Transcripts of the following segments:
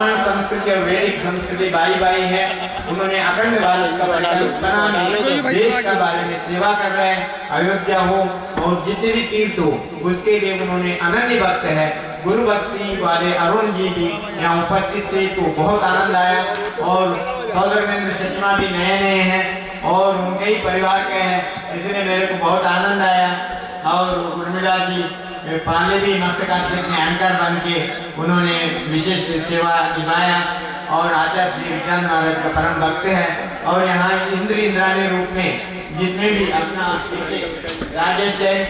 संस्कृति और वैदिक संस्कृति बाई बाई है। उन्होंने अखंड भारत का परिकल्पना में देश का बारे में सेवा कर रहे हैं। अयोध्या हो और जितने भी तीर्थ हो उसके लिए उन्होंने अनन्य भक्त है। गुरु भक्ति वाले अरुण जी भी यहाँ उपस्थित थे तो बहुत आनंद आया। और सौदरवेंद्र सचमा भी नए नए हैं और उनके ही परिवार के हैं, इसलिए मेरे को बहुत आनंद आया। और उर्मिला जी पाले भी मस्तकाक्षेप में एंकर बन के उन्होंने विशेष सेवा निभाया और आचार्य श्री विज्ञान महाराज का परम भक्त है। और यहाँ इंद्र इंद्राणी रूप में जितने भी अपना राजेश जैन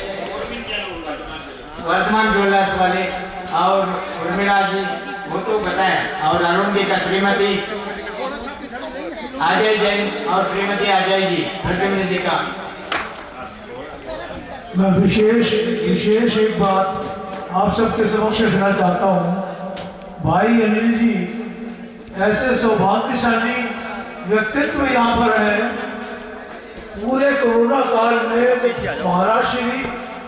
वर्धमान ज्वेलर्स वाले और उर्मिला जी वो तो बताया, और अरुण जी का श्रीमती अजय जैन और श्रीमती अजय जी प्रद्युम्न जी का। मैं विशेष एक बात आप सबके समक्ष रखना चाहता हूँ। भाई अनिल जी ऐसे सौभाग्यशाली व्यक्तित्व यहाँ पर है। पूरे कोरोना काल में महाराज श्री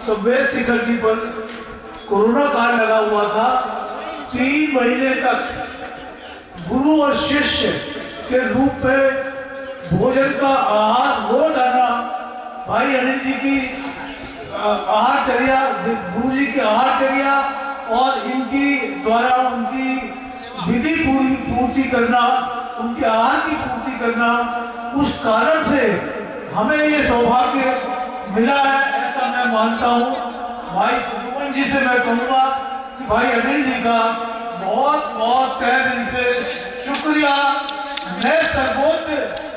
संवेद शिखर जी पर कोरोना काल लगा हुआ था। 3 महीने तक गुरु और शिष्य के रूप में भोजन का आहार रोज आना, भाई अनिल जी की आहारचर्या, गुरु जी की आहारचर्या और इनकी द्वारा उनकी विधि पूर्ति करना, उनके आहार की पूर्ति करना, उस कारण से हमें ये सौभाग्य मिला है, ऐसा मैं मानता हूँ। भाई प्रद्युम्न जी से मैं कहूँगा कि भाई अनिल जी का बहुत बहुत तहे दिल से शुक्रिया। मैं सर्वोच्च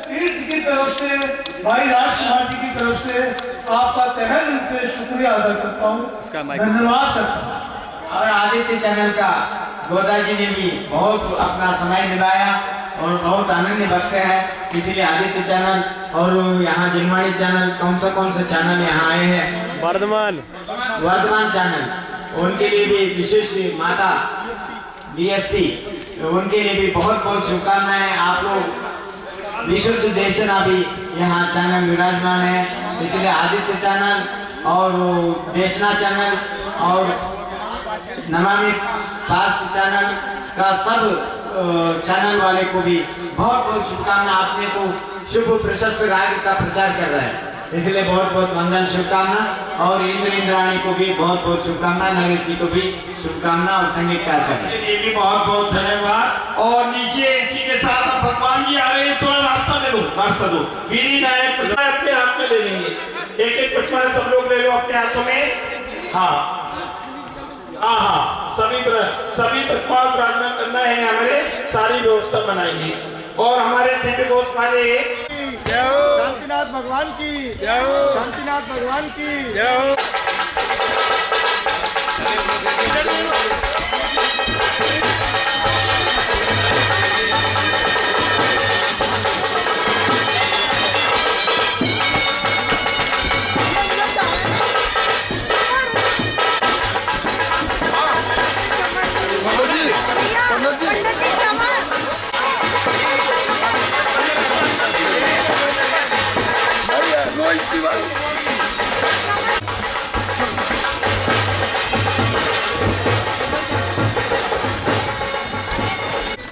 तीर्थ की तरफ से, भाई राजकुमार जी की तरफ से आपका तहे दिल से शुक्रिया अदा करता हूँ, धन्यवाद करता हूँ। और आदित्य चैनल का गोदा जी ने भी बहुत अपना समय निभाया और बहुत आनंद भक्त है, इसीलिए आदित्य चैनल और यहाँ जिनवाणी चैनल, कौन सा चैनल यहाँ आए हैं, वर्धमान चैनल, उनके लिए भी विशेष माता DSP उनके लिए भी बहुत बहुत शुभकामनाएं। आप लोग विशुद्ध देशना भी यहाँ चैनल विराजमान है, इसलिए आदित्य चैनल और देशना चैनल और नमामि पास चैनल का सब चैनल वाले को भी बहुत बहुत शुभकामना। आपने तो शुभ प्रशस्त राग का प्रचार कर रहा है, इसलिए बहुत बहुत मंगल शुभकामना। और इंद्र इंद्राणी को भी बहुत बहुत शुभकामना, नरेश जी को भी शुभकामना और संगीतकार का भी बहुत बहुत धन्यवाद। और नीचे इसी के साथ अब भगवान जी आ रहे हैं, थोड़ा रास्ता दो। वीरी नायक अपने हाथ में ले लेंगे, एक पुष्पा सब लोग ले लो अपने हाथों में। हाँ, सभी प्रतिमा प्रार्थना करना है, हमारे सारी व्यवस्था बनाएंगे। और हमारे दिव्य घोष वाले शांतिनाथ भगवान की जय, शांतिनाथ भगवान की जय।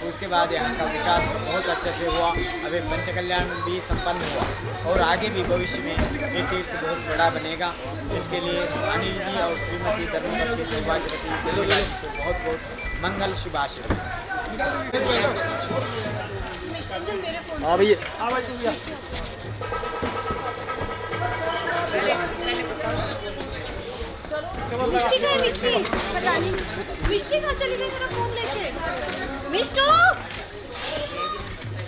उसके बाद यहाँ का विकास बहुत अच्छे से हुआ। अभी पंचकल्याण भी संपन्न हुआ और आगे भी भविष्य में ये तीर्थ बहुत बड़ा बनेगा। इसके लिए अनिल जी और श्रीमती धर्मपत्नी सौभाग्यवती को बहुत बहुत मंगल शुभ आशीर्वाद। मिष्टी का है, मिष्टी पता नहीं मिष्टी कहाँ चली गई मेरा फोन लेके। मिष्टू,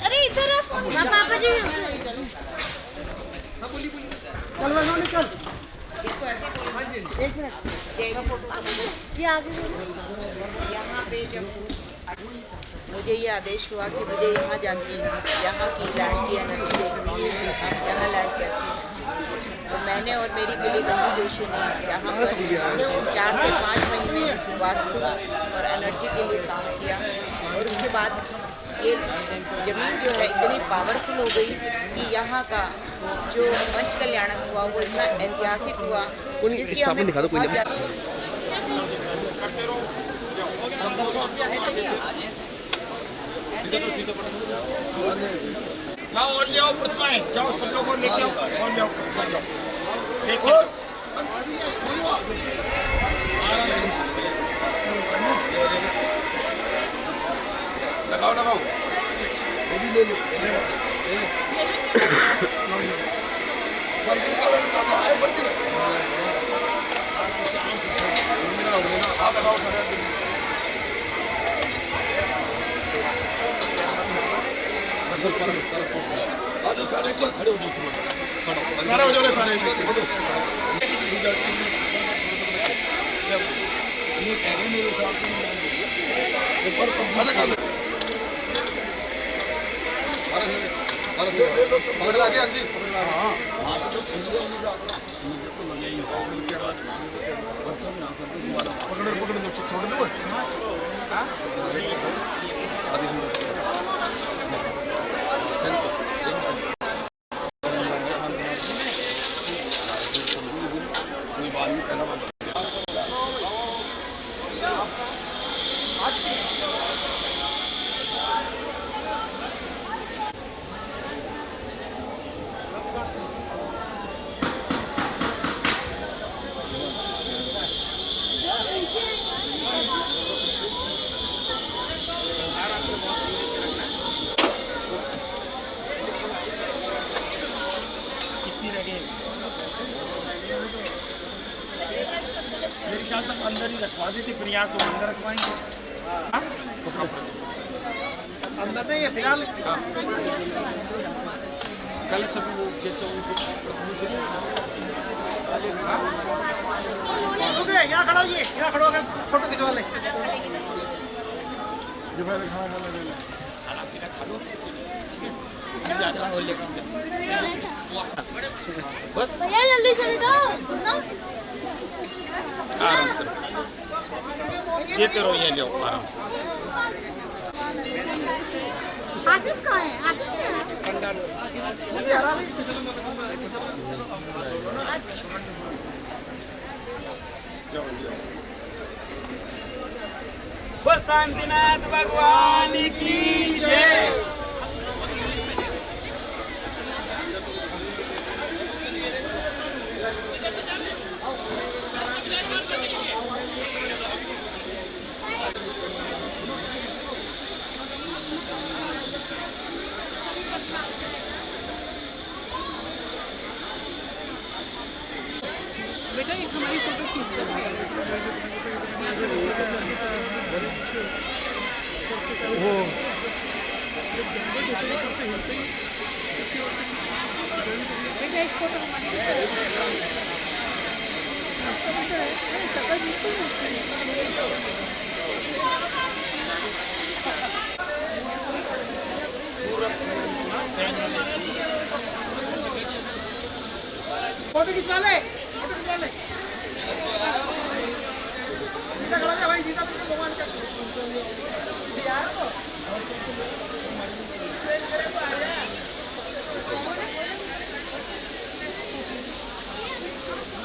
अरे इधर है फोन। हाँ पापा जी, निकल। एक मिनट, ये आगे यहाँ पे जब मुझे ये आदेश हुआ कि मुझे यहाँ जाके यहाँ की लैंड की एनर्जी देखनी है, यहाँ लैंड कैसी है, तो मैंने और मेरी कुली गंगी जोशी ने यहाँ पर 4 से 5 महीने वास्तु और एनर्जी के लिए काम किया। और उसके बाद ये ज़मीन जो है इतनी पावरफुल हो गई कि यहाँ का जो पंच कल्याण हुआ वो इतना ऐतिहासिक हुआ, जिसकी हमें बहुत लाओ और ले आओ पुष्पाएं, जाओ सब लोगों को लेके आओ और ले आओ, लेके आओ। लगाओ लगाओ, वो भी ले लो। सारे एक बार खड़े हो जाओ, खड़े हो जाओ सारे। पकड़ लो, छोड़ लो। मेरे ख्याल से अंदर ही रखवा देते, प्रयास हो अंदर रखवाएंगे। अंदर नहीं है फिलहाल। कल सब वो जैसे यहाँ खड़ा होइए, यहाँ खड़ा होकर फोटो खिंचवा ले। खाना पीना खा लो, बस भैया जल्दी चले जाओ। आराम से देते रहो, ये लो आराम से। आशीष कहाँ है? आशीष नहीं है? बोल शांतिनाथ भगवान की जय। बेटा एक हमारी फोटो खींच बेटा एक फोटो फोटो खिंचवा ले, फोटो खिंचवा ले। सीधा खड़ा जा भाई, सीधा भगवान का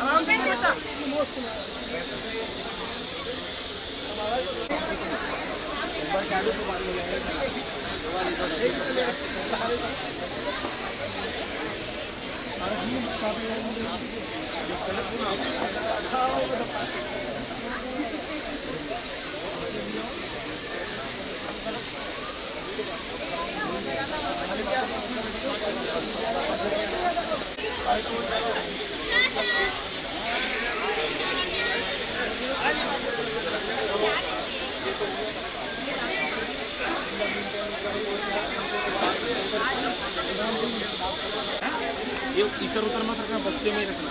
आराम से बेटा। ये इधर उधर मत रखना, बस्ते में रखना।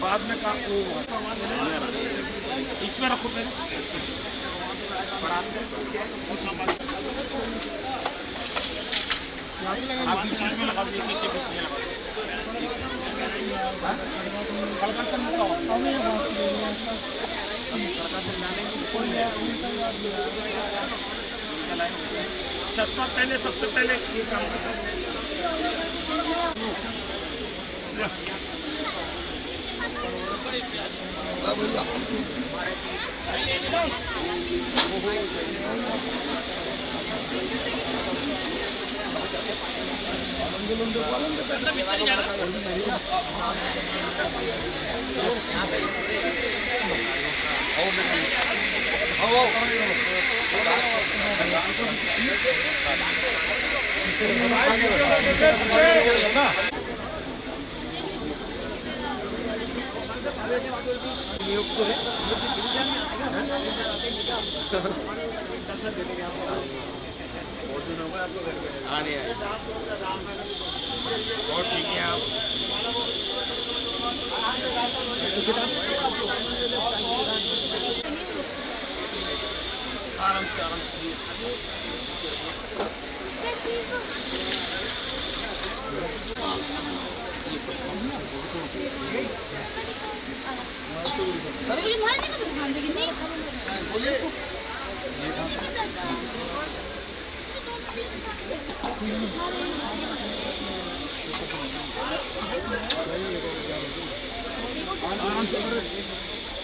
बाद में का वो इसमें रखो पहले। आप बीच में लगा दीजिए, बीच में लगा चश्मा पहले, सबसे पहले ये काम करता है। और ठीक है आप आराम से अरे भाई नहीं तो ध्यान देगी नहीं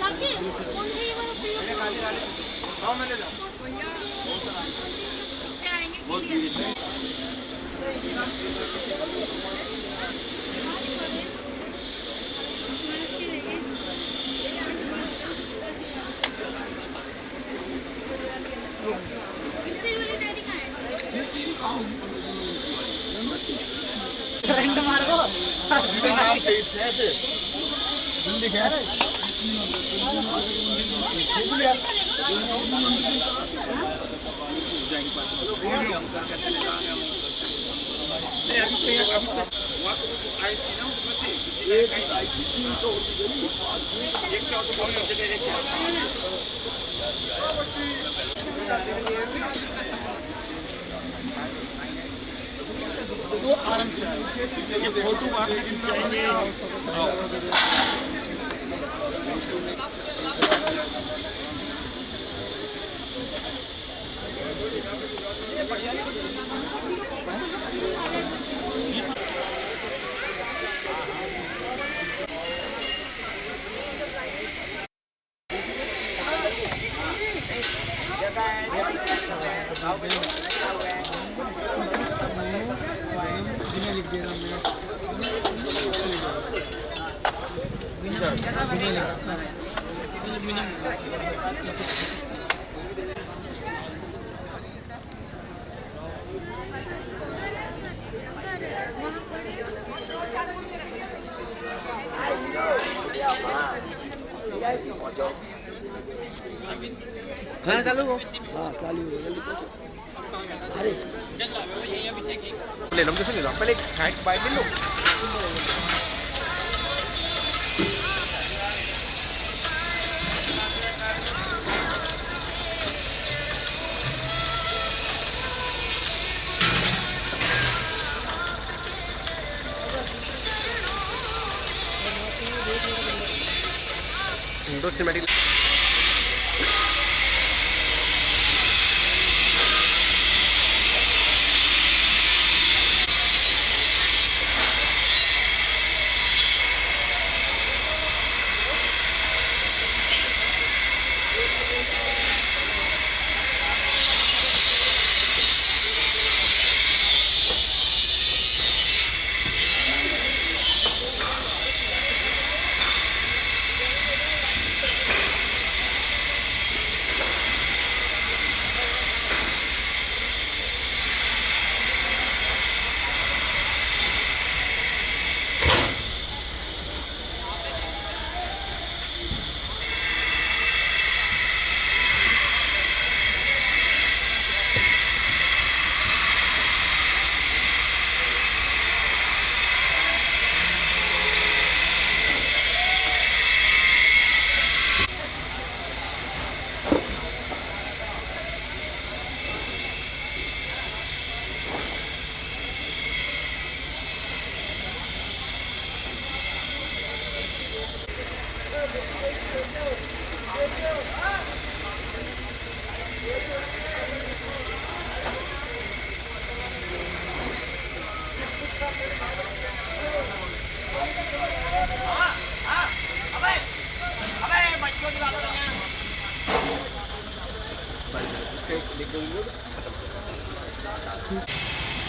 ताकि कौन है ये वाला तो आराम से ये फोटो आगे जाएंगे। खाना चालू हो ले लो कैसे ले लो पहले हैक बाय ले लो इंडो सिनेमैटिक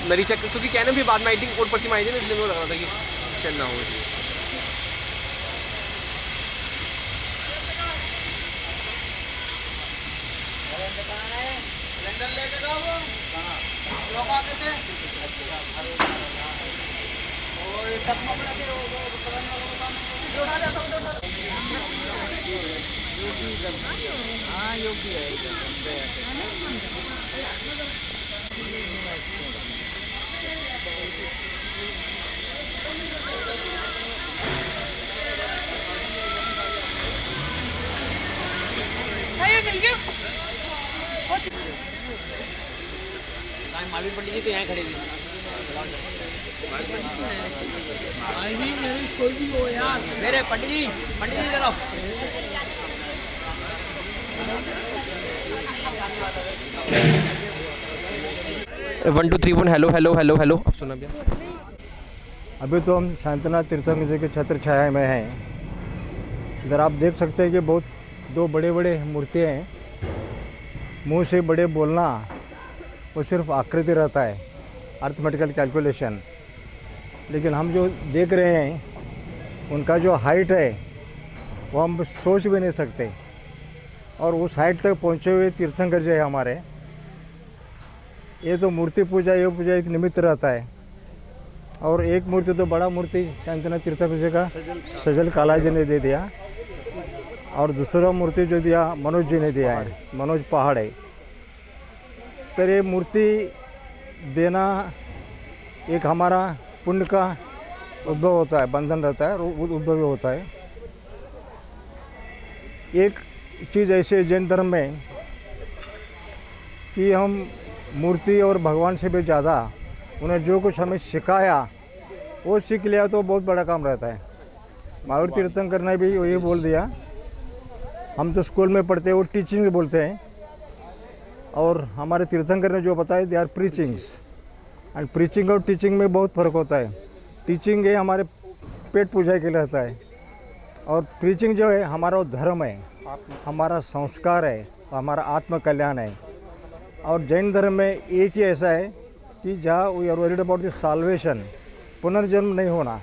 नरीचा क्योंकि कहने भी बाद में आई थिंक कोर्ट पट्टी में आई थी ना, इसलिए मुझे लग रहा था कि शायद ना हो इसलिए। महावीर पंडित जी तो यहाँ खड़े हुए मेरे पंडित जी चलो। 1 2 3 1 हेलो हेलो हेलो हेलो। अब सुना भैया। अभी तो हम शांतिनाथ तीर्थंकर जी के छत्र छाया में हैं। इधर आप देख सकते हैं कि बहुत दो बड़े बड़े मूर्तियाँ हैं। मुंह से बड़े बोलना वो सिर्फ आकृति रहता है, अर्थमेटिकल कैलकुलेशन। लेकिन हम जो देख रहे हैं उनका जो हाइट है वो हम सोच भी नहीं सकते। और उस हाइट तक पहुँचे हुए तीर्थंकर जी हमारे। ये तो मूर्ति पूजा, ये पूजा एक निमित्त रहता है। और एक मूर्ति तो बड़ा मूर्ति शांतिनाथ तीर्थंकर जी का सजल काला जी ने दे दिया, और दूसरा मूर्ति जो दिया मनोज जी ने दिया है, मनोज पहाड़ है। तो ये मूर्ति देना एक हमारा पुण्य का उद्भव होता है, बंधन रहता है, उद्भव होता है। एक चीज़ ऐसे जैन धर्म में कि हम मूर्ति और भगवान से भी ज़्यादा उन्हें जो कुछ हमें सिखाया वो सीख लिया तो बहुत बड़ा काम रहता है। महावीर तीर्थंकर ने भी ये बोल दिया। हम तो स्कूल में पढ़ते हैं, वो टीचिंग बोलते हैं, और हमारे तीर्थंकर ने जो बताया they are preachings. And preaching और टीचिंग में बहुत फ़र्क होता है। टीचिंग ये हमारे पेट पूजा के लिए रहता है, और प्रीचिंग जो है हमारा धर्म है, हमारा संस्कार है, हमारा आत्म कल्याण है। और जैन धर्म में एक ही ऐसा है कि जहाँ we are worried about the salvation, पुनर्जन्म नहीं होना,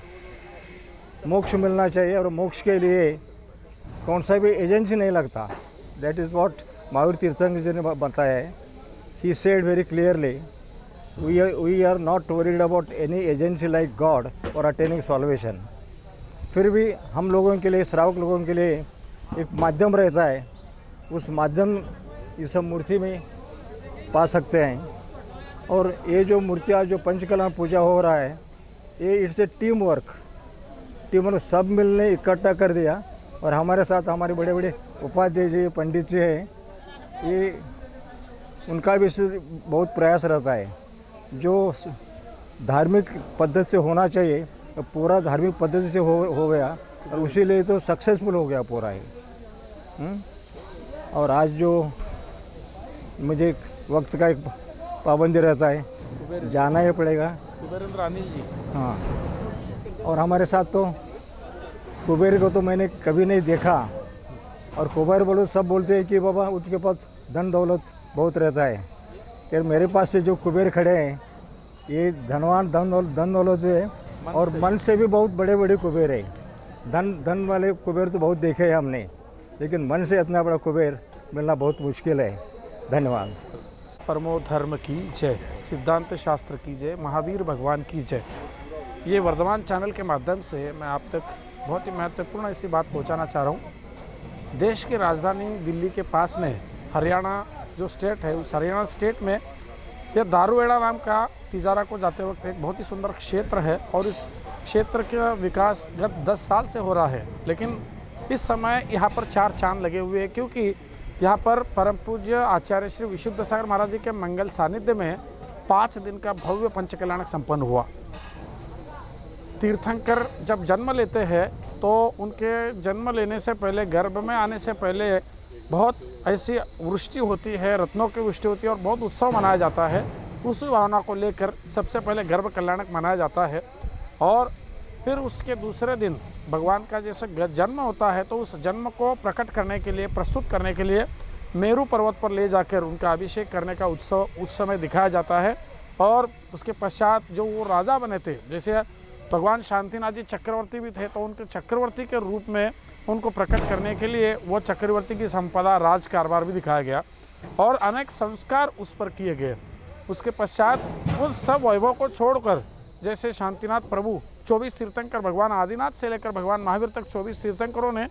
मोक्ष मिलना चाहिए। और मोक्ष के लिए कौन सा भी एजेंसी नहीं लगता। दैट इज़ व्हाट महावीर तीर्थंकर जी ने बताया है। He said very clearly, we are not worried about any agency like God और अटेनिंग सॉल्वेशन। फिर भी हम लोगों के लिए, श्रावक लोगों के लिए एक माध्यम रहता है। उस माध्यम इस मूर्ति में पा सकते हैं। और ये जो मूर्तियाँ, जो पंचकला पूजा हो रहा है, ये इट्स ए टीम वर्क। सब मिलने इकट्ठा कर दिया। और हमारे साथ हमारे बड़े बड़े उपाध्याय जी, पंडित जी हैं, ये उनका भी बहुत प्रयास रहता है। जो धार्मिक पद्धति से होना चाहिए तो पूरा धार्मिक पद्धति से हो गया, और उसी लिए तो सक्सेसफुल हो गया पूरा ही। और आज जो मुझे वक्त का एक पाबंदी रहता है, जाना ही पड़ेगा। रानी जी। हाँ, और हमारे साथ तो कुबेर को तो मैंने कभी नहीं देखा। और कुबेर बोलो सब बोलते हैं कि बाबा उसके पास धन दौलत बहुत रहता है। कि मेरे पास से जो कुबेर खड़े हैं ये धनवान धन दौलत है, और मन से भी बहुत बड़े बड़े कुबेर है। धन वाले कुबेर तो बहुत देखे हैं हमने, लेकिन मन से इतना बड़ा कुबेर मिलना बहुत मुश्किल है। धन्यवाद। परमो धर्म की जय, सिद्धांत शास्त्र की जय, महावीर भगवान की जय। ये वर्धमान चैनल के माध्यम से मैं आप तक बहुत ही महत्वपूर्ण ऐसी बात पहुंचाना चाह रहा हूं। देश की राजधानी दिल्ली के पास में हरियाणा जो स्टेट है, उस हरियाणा स्टेट में यह दारूएड़ा नाम का तिजारा को जाते वक्त एक बहुत ही सुंदर क्षेत्र है। और इस क्षेत्र का विकास गत 10 साल से हो रहा है। लेकिन इस समय यहाँ पर 4 चांद लगे हुए हैं, क्योंकि यहाँ पर परम पूज्य आचार्य श्री विशुद्ध सागर महाराज जी के मंगल सानिध्य में 5 दिन का भव्य पंचकल्याणक संपन्न हुआ। तीर्थंकर जब जन्म लेते हैं तो उनके जन्म लेने से पहले, गर्भ में आने से पहले बहुत ऐसी वृष्टि होती है, रत्नों की वृष्टि होती है, और बहुत उत्सव मनाया जाता है। उस भावना को लेकर सबसे पहले गर्भ कल्याणक मनाया जाता है। और फिर उसके दूसरे दिन भगवान का जैसे जन्म होता है, तो उस जन्म को प्रकट करने के लिए, प्रस्तुत करने के लिए मेरू पर्वत पर ले जाकर उनका अभिषेक करने का उत्सव उस समय दिखाया जाता है। और उसके पश्चात जो वो राजा बने थे, जैसे भगवान शांतिनाथ जी चक्रवर्ती भी थे, तो उनके चक्रवर्ती के रूप में उनको प्रकट करने के लिए वो चक्रवर्ती की संपदा, राज कारभार भी दिखाया गया और अनेक संस्कार उस पर किए गए। उसके पश्चात उस सब वैभव को छोड़कर, जैसे शांतिनाथ प्रभु 24 तीर्थंकर, भगवान आदिनाथ से लेकर भगवान महावीर तक 24 तीर्थंकरों ने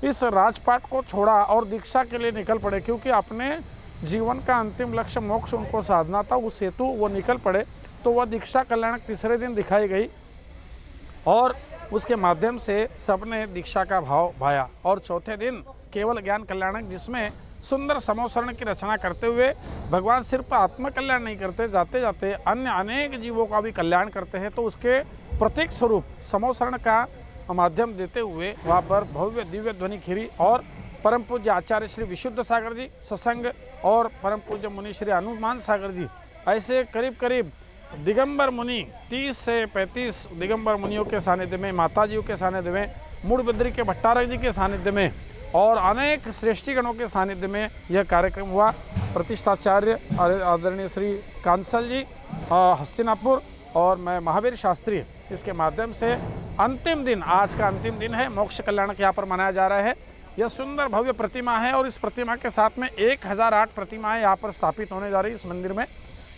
इस राजपाट को छोड़ा और दीक्षा के लिए निकल पड़े, क्योंकि अपने जीवन का अंतिम लक्ष्य मोक्ष उनको साधना था। उस हेतु वो निकल पड़े। तो वह दीक्षा कल्याणक तीसरे दिन दिखाई गई और उसके माध्यम से सबने दीक्षा का भाव भाया। और चौथे दिन केवल ज्ञान कल्याणक, जिसमें सुंदर समोसरण की रचना करते हुए भगवान सिर्फ आत्म कल्याण नहीं करते, जाते जाते अन्य अनेक जीवों का भी कल्याण करते हैं। तो उसके प्रतीक स्वरूप समोसरण का माध्यम देते हुए वहाँ पर भव्य दिव्य ध्वनि खीरी और परम पूज्य आचार्य श्री विशुद्ध सागर जी सत्संग और परम पूज्य मुनि श्री हनुमान सागर जी, ऐसे करीब करीब दिगंबर मुनि 30 से 35 दिगंबर मुनियों के सानिध्य में, माताजियों के सानिध्य में, मूड बद्री के भट्टारक जी के सानिध्य में और अनेक श्रेष्ठीगणों के सानिध्य में यह कार्यक्रम हुआ। प्रतिष्ठाचार्य आदरणीय श्री कांसल जी हस्तिनापुर और मैं महावीर शास्त्री, इसके माध्यम से अंतिम दिन, आज का अंतिम दिन है, मोक्ष कल्याणक यहाँ पर मनाया जा रहा है। यह सुंदर भव्य प्रतिमा है और इस प्रतिमा के साथ में 1008 प्रतिमाएं यहाँ पर स्थापित होने जा रही है। इस मंदिर में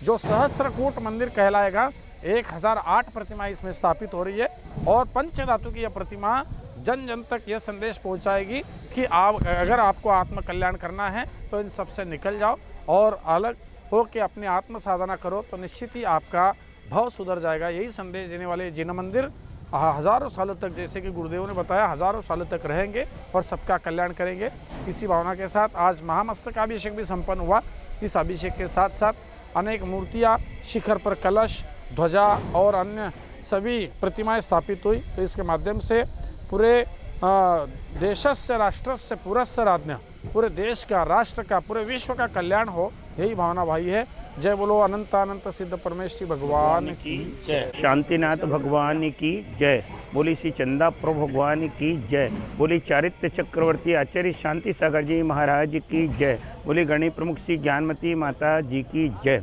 जो सहस्रकूट मंदिर कहलाएगा, 1008 प्रतिमाएं इसमें स्थापित हो रही है और पंचधातु की यह प्रतिमा जन जन तक यह संदेश पहुंचाएगी कि आप अगर आपको आत्म कल्याण करना है तो इन सबसे निकल जाओ और अलग हो के अपनी आत्म साधना करो, तो निश्चित ही आपका भाव सुधर जाएगा। यही संदेश देने वाले जिन मंदिर हज़ारों सालों तक, जैसे कि गुरुदेव ने बताया, हज़ारों सालों तक रहेंगे और सबका कल्याण करेंगे। इसी भावना के साथ आज महामस्तकाभिषेक भी संपन्न हुआ। इस अभिषेक के साथ साथ अनेक मूर्तियाँ, शिखर पर कलश, ध्वजा और अन्य सभी प्रतिमाएं स्थापित हुई। तो इसके माध्यम से पूरे देशस्य राष्ट्रस्य पुरस्य राज्ञ, पूरे देश का, राष्ट्र का, पूरे विश्व का कल्याण हो, यही भावना भाई है। जय बोलो अनंत अनंत सिद्ध परमेश्वरी भगवान की जय। शांतिनाथ भगवान की जय। बोली श्री चंदा प्रभु भगवान की जय। बोली चारित्र चक्रवर्ती आचार्य शांति सागर जी महाराज की जय। बोली गणी प्रमुख श्री ज्ञानमती माता जी की जय।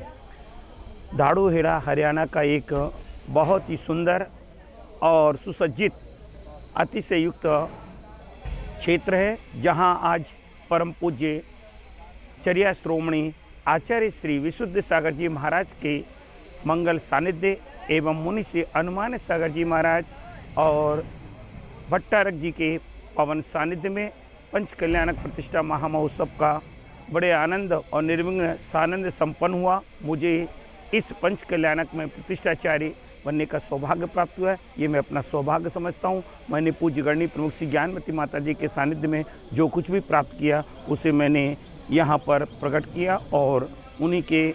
धाड़ूहेड़ा हरियाणा का एक बहुत ही सुंदर और सुसज्जित अतिशय युक्त क्षेत्र है, जहां आज परम पूज्य चर्या श्रोमणी आचार्य श्री विशुद्ध सागर जी महाराज के मंगल सानिध्य एवं मुनि श्री हनुमान सागर जी महाराज और भट्टारक जी के पवन सानिध्य में पंच कल्याणक प्रतिष्ठा महामहोत्सव का बड़े आनंद और निर्विघ्न सानंद संपन्न हुआ। मुझे इस पंच कल्याणक में प्रतिष्ठाचार्य बनने का सौभाग्य प्राप्त हुआ है। ये मैं अपना सौभाग्य समझता हूँ। मैंने पूज्य गणी प्रमुख श्री ज्ञानमती माता जी के सानिध्य में जो कुछ भी प्राप्त किया उसे मैंने यहाँ पर प्रकट किया और उन्हीं के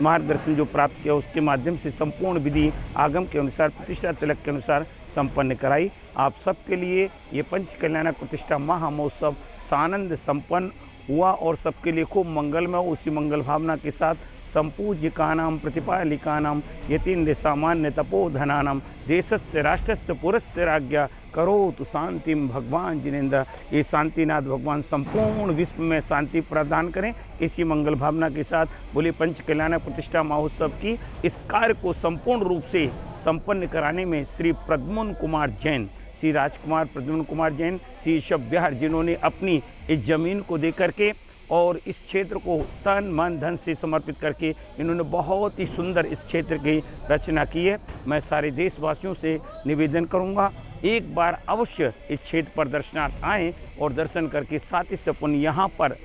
मार्गदर्शन जो प्राप्त किया उसके माध्यम से संपूर्ण विधि आगम के अनुसार, प्रतिष्ठा तिलक के अनुसार संपन्न कराई। आप सबके लिए ये पंच कल्याणक प्रतिष्ठा महामहोत्सव सानंद संपन्न हुआ और सबके लिए खूब मंगलमय। उसी मंगल भावना के साथ संपूज्यकानां प्रतिपालिकानां यतीन्द्र सामान्य तपोधनानां देशस्य राष्ट्रस्य पुरस्य राज्ञा करोतु शांतिम भगवान जिनेन्द्र। ये शांतिनाथ भगवान संपूर्ण विश्व में शांति प्रदान करें। इसी मंगल भावना के साथ बोले पंच कल्याणक प्रतिष्ठा महोत्सव की इस कार्य को संपूर्ण रूप से संपन्न कराने में श्री प्रद्युम्न कुमार जैन, श्री राजकुमार प्रद्युम्न कुमार जैन, श्री ऋषभ बिहार, जिन्होंने अपनी इस जमीन को दे करके और इस क्षेत्र को तन मन धन से समर्पित करके इन्होंने बहुत ही सुंदर इस क्षेत्र की रचना की है। मैं सारे देशवासियों से निवेदन करूंगा, एक बार अवश्य इस क्षेत्र पर दर्शनार्थ आएँ और दर्शन करके साथ ही अपन यहाँ पर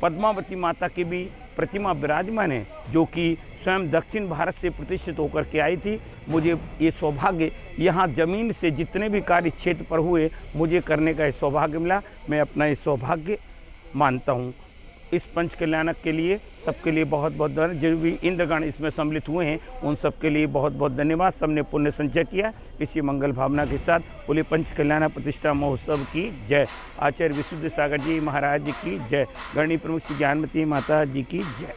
पद्मावती माता की भी प्रतिमा विराजमान है, जो कि स्वयं दक्षिण भारत से प्रतिष्ठित होकर के आई थी। मुझे ये सौभाग्य यहाँ ज़मीन से जितने भी कार्य क्षेत्र पर हुए मुझे करने का ये सौभाग्य मिला। मैं अपना ये सौभाग्य मानता हूँ। इस पंच कल्याणक के लिए सबके लिए बहुत बहुत धन्यवाद। जो भी इंद्रगण इसमें सम्मिलित हुए हैं उन सबके लिए बहुत बहुत धन्यवाद। सबने पुण्य संचय किया। इसी मंगल भावना के साथ बोले पंच कल्याणक प्रतिष्ठा महोत्सव की जय। आचार्य विशुद्ध सागर जी महाराज की जय। गणी प्रमुख श्री ज्ञानमती माता जी की जय।